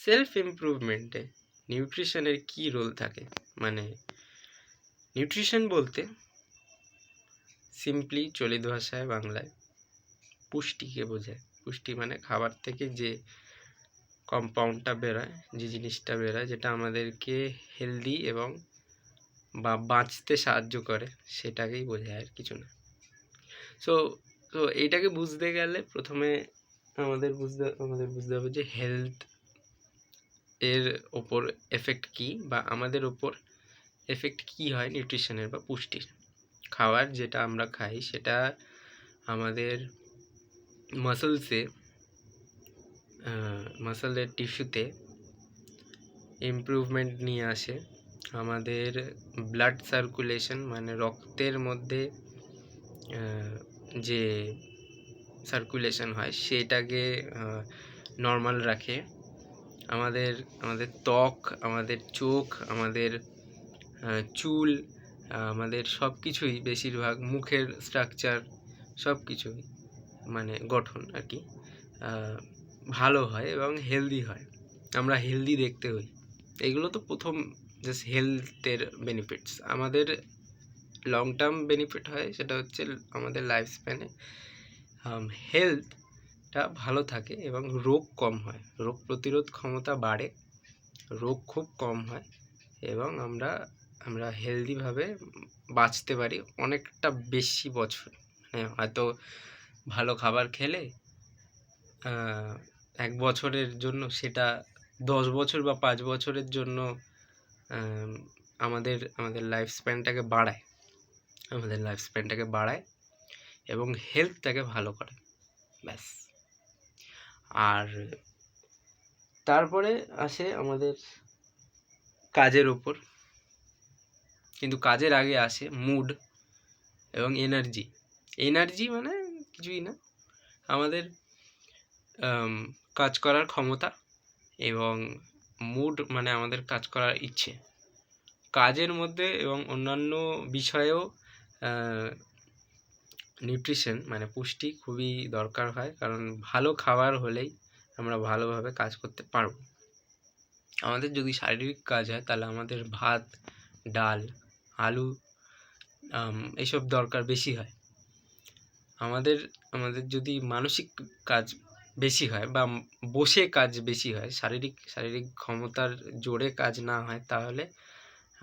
Self ইমপ্রুভমেন্টে নিউট্রিশনের কী role থাকে? মানে nutrition বলতে সিম্পলি চলিত ভাষায় বাংলায় পুষ্টিকে বোঝায়। পুষ্টি মানে খাবার থেকে যে কম্পাউন্ডটা বেরোয়, যে জিনিসটা বেরোয়, যেটা আমাদেরকে হেলদি এবং বাঁচতে সাহায্য করে, সেটাকেই বোঝায়, আর কিছু না। সো তো এইটাকে বুঝতে গেলে প্রথমে আমাদের বুঝতে হবে যে হেলথ এর ওপর এফেক্ট কী, বা আমাদের ওপর এফেক্ট কী হয় নিউট্রিশনের বা পুষ্টির। খাবার যেটা আমরা খাই সেটা আমাদের মাসলের টিস্যুতে ইমপ্রুভমেন্ট নিয়ে আসে। আমাদের ব্লাড সার্কুলেশন মানে রক্তের মধ্যে যে সার্কুলেশন হয় সেটাকে নর্মাল রাখে। আমাদের ত্বক, আমাদের চোখ, আমাদের চুল, আমাদের সব কিছুই, বেশিরভাগ মুখের স্ট্রাকচার, সব কিছুই মানে গঠন আর কি ভালো হয় এবং হেলদি হয়, আমরা হেলদি দেখতে হই। এগুলো তো প্রথম জাস্ট হেলথের বেনিফিটস। আমাদের লং টার্ম বেনিফিট হয়, সেটা হচ্ছে আমাদের লাইফ স্প্যানে হেলথটা ভালো থাকে এবং রোগ কম হয়, রোগ প্রতিরোধ ক্ষমতা বাড়ে, রোগ খুব কম হয় এবং আমরা হেলদিভাবে বাঁচতে পারি অনেকটা বেশি বছর। মানে হয়তো ভালো খাবার খেলে 1 বছরের জন্য সেটা 10 বছর বা 5 বছরের জন্য আমাদের লাইফ স্প্যানটাকে বাড়ায় এবং হেলথটাকে ভালো করে, ব্যাস। আর তারপরে আসে আমাদের কাজের উপর, কিন্তু কাজের আগে আসে মুড এবং এনার্জি মানে কিছুই না, আমাদের কাজ করার ক্ষমতা, এবং মুড মানে আমাদের কাজ করার ইচ্ছে। কাজের মধ্যে এবং অন্যান্য বিষয়েও নিউট্রিশন মানে পুষ্টি খুবই দরকার হয়, কারণ ভালো খাবার হলেই আমরা ভালোভাবে কাজ করতে পারবো। আমাদের যদি শারীরিক কাজ হয় তাহলে আমাদের ভাত, ডাল, আলু এইসব দরকার বেশি হয়। আমাদের যদি মানসিক কাজ বেশি হয় বা বসে কাজ বেশি হয়, শারীরিক ক্ষমতার জোরে কাজ না হয়, তাহলে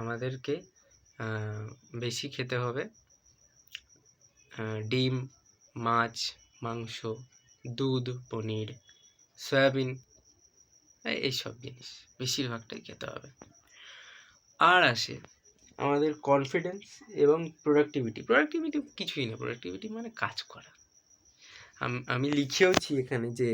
আমাদেরকে বেশি খেতে হবে ডিম, মাছ, মাংস, দুধ, পনির, সয়াবিন, এইসব জিনিস বেশিরভাগটাই খেতে হবে। আর আসে আমাদের কনফিডেন্স এবং প্রোডাক্টিভিটি কিছুই না, প্রোডাক্টিভিটি মানে কাজ করা। আমি লিখেওছি এখানে যে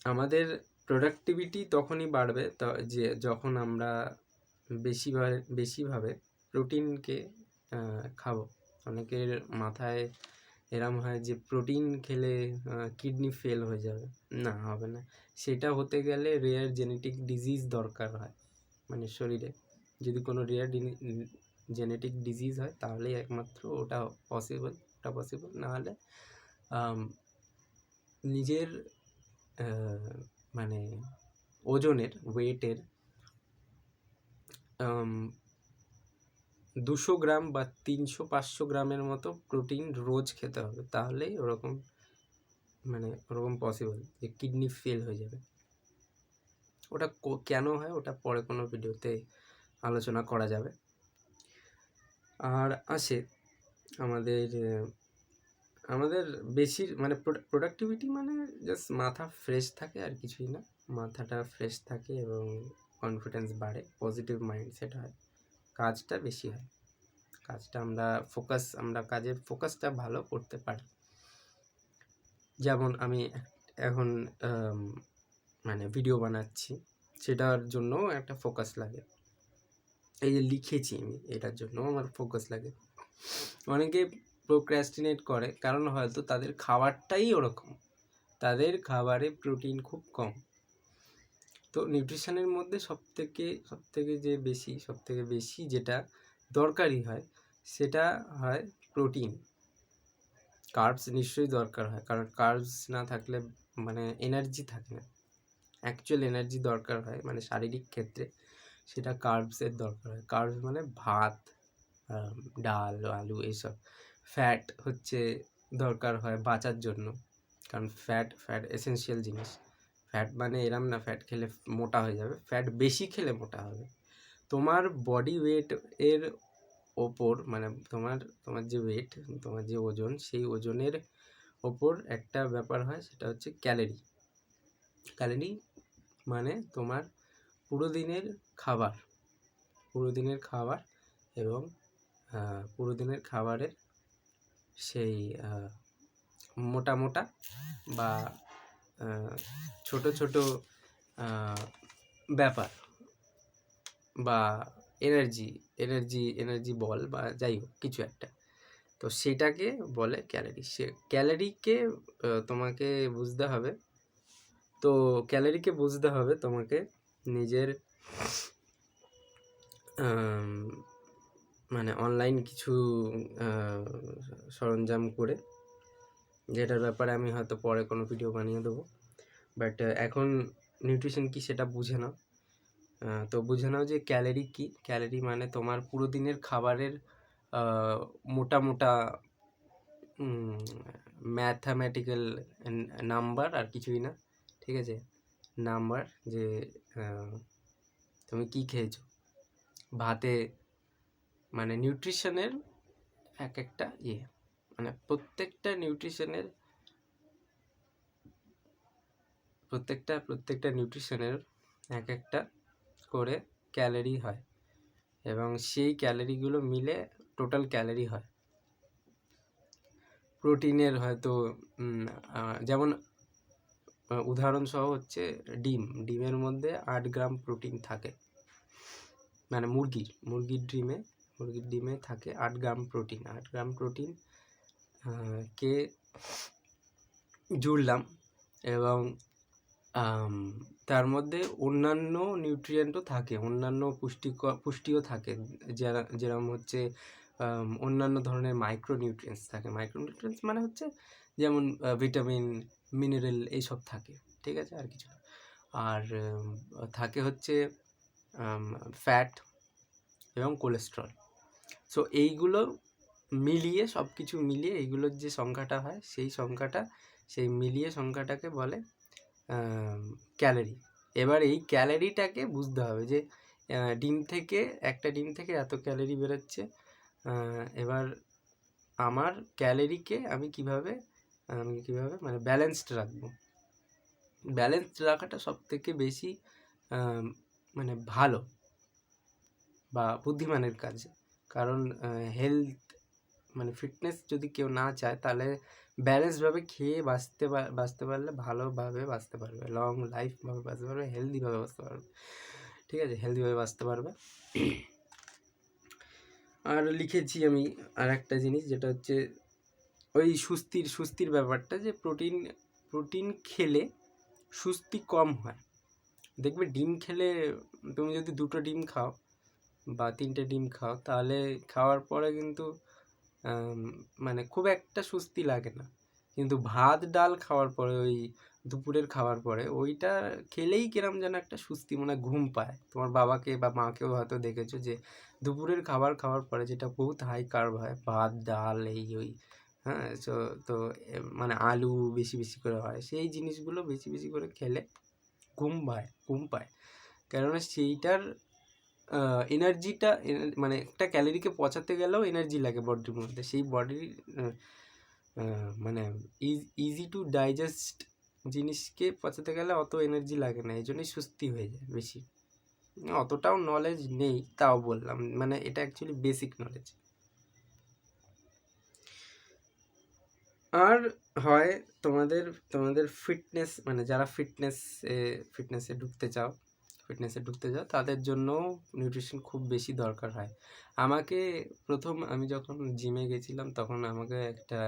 আমাদের প্রোডাক্টিভিটি তখনই বাড়বে যখন আমরা বেশিভাবে প্রোটিনকে খাবো। অনেকের মাথায় এরম হয় যে প্রোটিন খেলে কিডনি ফেল হয়ে যাবে। না, হবে না। সেটা হতে গেলে রেয়ার জেনেটিক ডিজিজ দরকার হয়, মানে শরীরে যদি কোনো রেয়ার জেনেটিক ডিজিজ হয় তাহলেই একমাত্র ওটা পসিবল। না হলে নিজের মানে ওয়েটের 200 গ্রাম বা 300-500 গ্রামের মতো প্রোটিন রোজ খেতে হবে, তাহলেই ওরকম পসিবল যে কিডনি ফেল হয়ে যাবে। ওটা কেন হয় ওটা পরে কোনো ভিডিওতে আলোচনা করা যাবে। আর আসে আমাদের বেশি মানে প্রোডাক্টিভিটি মানে জাস্ট মাথা ফ্রেশ থাকে, আর কিছুই না। মাথাটা ফ্রেশ থাকে এবং কনফিডেন্স বাড়ে, পজিটিভ মাইন্ডসেট হয়, কাজটা বেশি হয়, আমরা কাজের ফোকাসটা ভালো করতে পারি। যেমন আমি এখন মানে ভিডিও বানাচ্ছি, সেটার জন্য একটা ফোকাস লাগে। এই যে লিখেছি আমি, এটার জন্য আমার ফোকাস লাগে। অনেকে প্রোক্রাস্টিনেট করে, কারণ হয়তো তাদের খাবারটাই ওরকম, তাদের খাবারে প্রোটিন খুব কম। তো নিউট্রিশনের মধ্যে সবথেকে বেশি যেটা দরকারি হয় সেটা হয় প্রোটিন। কার্বস নিশ্চয়ই দরকার হয়, কারণ কার্বস না থাকলে মানে এনার্জি থাকে না। অ্যাকচুয়াল এনার্জি দরকার হয় মানে শারীরিক ক্ষেত্রে, সেটা কার্বসের দরকার হয়। কার্বস মানে ভাত, ডাল, আলু এইসব। ফ্যাট হচ্ছে দরকার হয় বাঁচার জন্য, কারণ ফ্যাট এসেনশিয়াল জিনিস। ফ্যাট মানে এরম না ফ্যাট খেলে মোটা হয়ে যাবে, ফ্যাট বেশি খেলে মোটা হবে। তোমার বডি ওয়েট এর ওপর মানে তোমার যে ওয়েট, তোমার যে ওজন, সেই ওজনের ওপর একটা ব্যাপার হয়, সেটা হচ্ছে ক্যালোরি। ক্যালোরি মানে তোমার পুরো দিনের খাবার এবং পুরো দিনের খাবারের সেই মোটা বা ছোট ছোট ব্যাপার বা এনার্জি বল বা যাই হোক কিছু একটা, তো সেটাকে বলে ক্যালোরি। সে ক্যালোরিকে তোমাকে বুঝতে হবে। তো ক্যালোরিকে বুঝতে হবে তোমাকে নিজের মানে অনলাইন কিছু সরঞ্জাম করে, যেটার ব্যাপারে আমি হয়তো পরে কোনো ভিডিও বানিয়ে দেবো। বাট এখন নিউট্রিশন কি সেটা বুঝে নাও। তো বুঝে নাও যে ক্যালোরি কি। ক্যালোরি মানে তোমার পুরো দিনের খাবারের মোটা ম্যাথামেটিক্যাল নাম্বার, আর কিছুই না, ঠিক আছে? নাম্বার যে তুমি কি খেয়েছো ভাতে, মানে নিউট্রিশনের এক একটা মানে প্রত্যেকটা নিউট্রিশনের এক একটা করে ক্যালোরি হয়, এবং সেই ক্যালোরিগুলো মিলে টোটাল ক্যালোরি হয়। প্রোটিনের হয়তো যেমন উদাহরণসহ হচ্ছে ডিমের মধ্যে 8 গ্রাম প্রোটিন থাকে, মানে মুরগির ডিমে থাকে 8 গ্রাম প্রোটিন। 8 গ্রাম প্রোটিন কে জুড়লাম, এবং তার মধ্যে অন্যান্য নিউট্রিয়েন্টও থাকে, অন্যান্য পুষ্টিও থাকে, যেরকম হচ্ছে অন্যান্য ধরনের মাইক্রোনিউট্রিয়েন্টস থাকে। মাইক্রোনিউট্রিয়েন্টস মানে হচ্ছে যেমন ভিটামিন, মিনারেল এইসব থাকে, ঠিক আছে? আর কিছু না। আর থাকে হচ্ছে ফ্যাট এবং কোলেস্ট্রল। সো এইগুলো মিলিয়ে, সব কিছু মিলিয়ে এইগুলোর যে সংখ্যাটা হয়, সেই মিলিয়ে সংখ্যাটাকে বলে ক্যালোরি। এবার এই ক্যালোরিটাকে বুঝতে হবে যে একটা ডিম থেকে এত ক্যালোরি বেরোচ্ছে। এবার আমার ক্যালোরিকে আমি কিভাবে মানে ব্যালেন্সড রাখবো। ব্যালেন্সড রাখাটা সব থেকে বেশি মানে ভালো বা বুদ্ধিমানের কাজ। কারণ হেলথ মানে ফিটনেস যদি কেউ না চায়, তাহলে ব্যালেন্সডভাবে খেয়ে বাঁচতে পারলে ভালোভাবে বাঁচতে পারবে, লং লাইফভাবে বাঁচতে পারবে, হেলদিভাবে বাঁচতে পারবে, ঠিক আছে? হেলদিভাবে বাঁচতে পারবে। আর লিখেছি আমি আর একটা জিনিস, যেটা হচ্ছে ওই সুস্থির ব্যাপারটা, যে প্রোটিন খেলে সুস্থি কম হয়। দেখবে ডিম খেলে, তুমি যদি 2টো ডিম খাও বা 3টে ডিম খাও, তাহলে খাওয়ার পরে কিন্তু মানে খুব একটা সুস্থি লাগে না। কিন্তু ভাত ডাল খাওয়ার পরে, ওই দুপুরের খাওয়ার পরে, ওইটা খেলেই কিরম যেন একটা সুস্থি, মানে ঘুম পায়। তোমার বাবাকে বা মাকেও হয়তো দেখেছো যে দুপুরের খাবার খাওয়ার পরে, যেটা বহুত হাই কার্ব হয়, ভাত ডাল ওই হ্যাঁ, তো মানে আলু বেশি করে হয়, সেই জিনিসগুলো বেশি করে খেলে ঘুম পায়। কেননা সেইটার এনার্জিটা, মানে একটা ক্যালোরিকে পচাতে গেলেও এনার্জি লাগে বডির মধ্যে। সেই বডির মানে ইজি টু ডাইজেস্ট জিনিসকে পচাতে গেলে অত এনার্জি লাগে না, এই জন্যই সুস্থি হয়ে যায় বেশি। অতটাও নলেজ নেই, তাও বললাম, মানে এটা অ্যাকচুয়ালি বেসিক নলেজ। আর হয় তোমাদের ফিটনেস, মানে যারা ফিটনেসে ঢুকতে চাও, তাদের জন্য নিউট্রিশন খুব বেশি দরকার হয়। আমি যখন জিমে গেছিলাম, তখন আমাকে একটা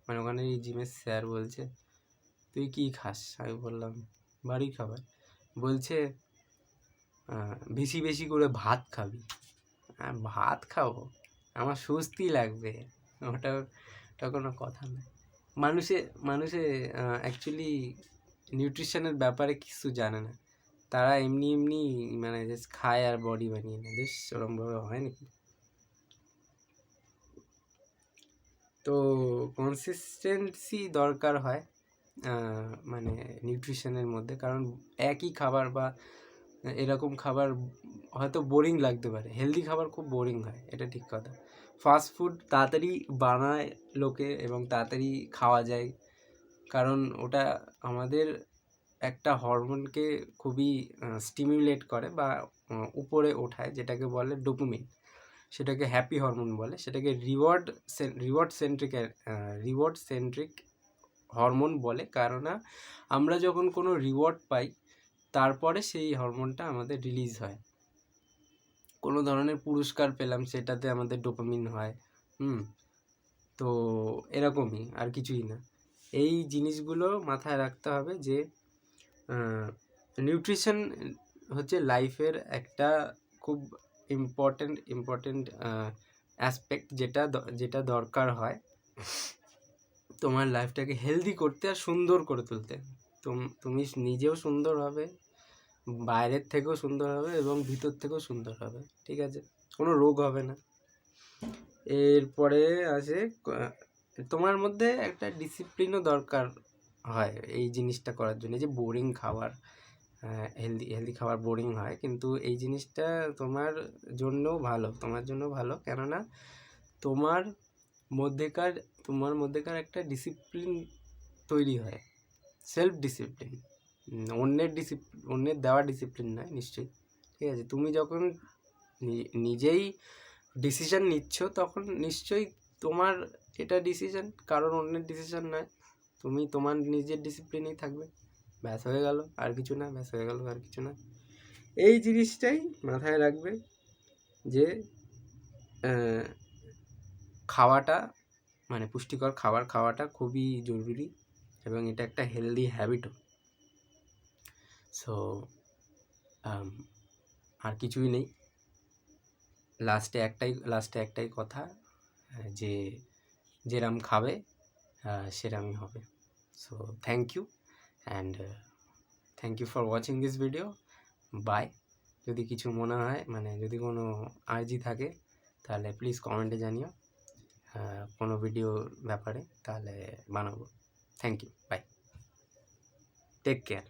মানে ওখানে এই জিমের স্যার বলছে, তুই কি খাস? আমি বললাম বাড়ির খাবার। বলছে বেশি করে ভাত খাবি। ভাত খাবো? আমার সুস্থি লাগবে, ওটা কোনো কথা না। মানুষে মানুষে অ্যাকচুয়ালি নিউট্রিশনের ব্যাপারে কিছু জানে না। তারা এমনি এমনি মানে জাস্ট খায় আর বডি বানিয়ে নেয়। বেশ ওরমভাবে হয় নাকি? তো কনসিস্টেন্সি দরকার হয় মানে নিউট্রিশনের মধ্যে, কারণ একই খাবার বা এরকম খাবার হয়তো বোরিং লাগতে পারে। হেলদি খাবার খুব বোরিং হয়, এটা ঠিক কথা। ফাস্ট ফুড তাড়াতাড়ি বানায় লোকে এবং তাড়াতাড়ি খাওয়া যায়, কারণ ওটা আমাদের একটা হরমোনকে খুবই স্টিমুলেট করে বা উপরে ওঠায়, যেটাকে বলে ডোপামিন। সেটাকে হ্যাপি হরমোন বলে, সেটাকে রিওয়ার্ড সেন্ট্রিক হরমোন বলে। কারণ আমরা যখন কোনো রিওয়ার্ড পাই তারপরে সেই হরমোনটা আমাদের রিলিজ হয়। কোনো ধরনের পুরস্কার পেলাম, সেটাতে আমাদের ডোপামিন হয়। তো এরকমই, আর কিছুই না। এই জিনিসগুলো মাথায় রাখতে হবে যে নিউট্রিশন হচ্ছে লাইফের একটা খুব ইম্পর্টেন্ট অ্যাসপেক্ট, যেটা দরকার হয় তোমার লাইফটাকে হেলদি করতে আর সুন্দর করে তুলতে। তুমি নিজেও সুন্দর হবে, বাইরের থেকেও সুন্দর হবে এবং ভিতর থেকেও সুন্দর হবে, ঠিক আছে? কোনো রোগ হবে না। এরপরে আছে তোমার মধ্যে একটা ডিসিপ্লিনও দরকার হয় এই জিনিসটা করার জন্য। যে বোরিং খাবার, হেলদি খাবার বোরিং হয়, কিন্তু এই জিনিসটা তোমার জন্যও ভালো, কেননা তোমার মধ্যেকার একটা ডিসিপ্লিন তৈরি হয়, সেলফ ডিসিপ্লিন। অন্যের দেওয়া ডিসিপ্লিন নয় নিশ্চয়ই, ঠিক আছে? তুমি যখন নিজেই ডিসিশন নিচ্ছ তখন নিশ্চয়ই তোমার এটা ডিসিশন, কারণ অন্যের ডিসিশন নয়। তুমি তোমার নিজের ডিসিপ্লিনেই থাকবে, ব্যাস হয়ে গেল, আর কিছু না। এই জিনিসটাই মাথায় রাখবে যে খাওয়াটা মানে পুষ্টিকর খাবার খাওয়াটা খুবই জরুরি এবং এটা একটা হেলদি হ্যাবিটও। সো আর কিছুই নেই, লাস্টে একটাই কথা, যে যেরম খাবে সেরমই হবে। So thank you for watching this video. Bye. যদি কিছু মনে হয়, মানে যদি কোনো আর্জি থাকে, তাহলে প্লিজ কমেন্টে জানিও কোনো ভিডিওর ব্যাপারে, তাহলে বানাবো। Thank you, bye, take care.